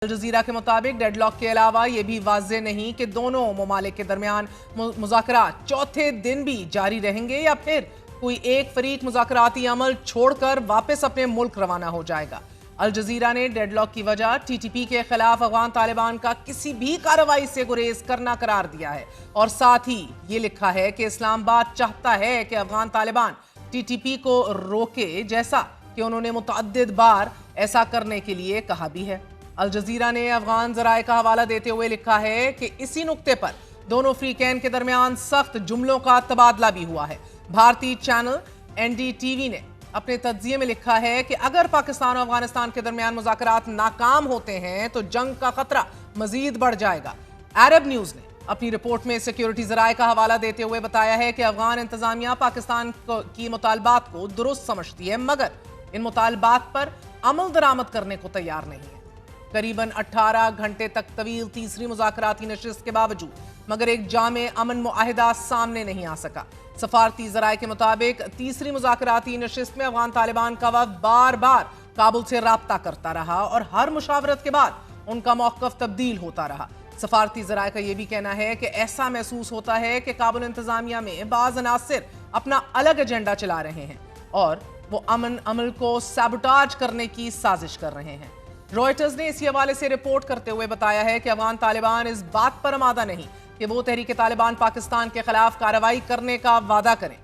Al Jazeera के मुताबिक deadlock के अलावा ये भी वाज़ेह नहीं कि दोनों ममालिक के दरमियान मुज़ाकरात चौथे दिन भी जारी रहेंगे या फिर कोई एक फरीक मुज़ाकराती अमल छोड़कर वापस अपने मुल्क रवाना हो जाएगा। अलजजीरा ने डेडलॉक की वजह टीटीपी के खिलाफ अफगान तालिबान का किसी भी कार्रवाई से गुरेज करना करार दिया है और साथ ही ये लिखा है कि इस्लामाबाद चाहता है कि अफगान तालिबान टीटीपी को रोके, जैसा कि उन्होंने मुतअद्दिद बार ऐसा करने के लिए कहा भी है। अलजजीरा ने अफगान जराए का हवाला देते हुए लिखा है कि इसी नुक्ते पर दोनों फ्रीकैन के दरमियान सख्त जुमलों का तबादला भी हुआ है। भारतीय चैनल एनडीटीवी ने अपने तज्जिये में लिखा है कि अगर पाकिस्तान और अफगानिस्तान के दरमियान मुज़ाकरात नाकाम होते हैं तो जंग का खतरा मजीद बढ़ जाएगा। अरब न्यूज ने अपनी रिपोर्ट में सिक्योरिटी जराए का हवाला देते हुए बताया है कि अफगान इंतजामिया पाकिस्तान की मुतालबात को दुरुस्त समझती है, मगर इन मुतालबात पर अमल दरामद करने को तैयार नहीं है। करीबन 18 घंटे तक तवील तीसरी मुज़ाकराती नशिस्त के बावजूद मगर एक जामे अमन मुआहिदा सामने नहीं आ सका। सफारती जराए के मुताबिक तीसरी मुज़ाकराती नशिस्त में अफगान तालिबान का वक्त बार बार काबुल से राब्ता करता रहा और हर मुशावरत के बाद उनका मौक़िफ़ तब्दील होता रहा। सफारती जराए का यह भी कहना है कि ऐसा महसूस होता है कि काबुल इंतजामिया में बाज़ अनासिर अपना अलग एजेंडा चला रहे हैं और वो अमन अमल को सैबोटाज करने की साजिश कर रहे हैं। रॉयटर्स ने इसी हवाले से रिपोर्ट करते हुए बताया है कि अफगान तालिबान इस बात पर आमादा नहीं कि वो तहरीक तालिबान पाकिस्तान के खिलाफ कार्रवाई करने का वादा करें।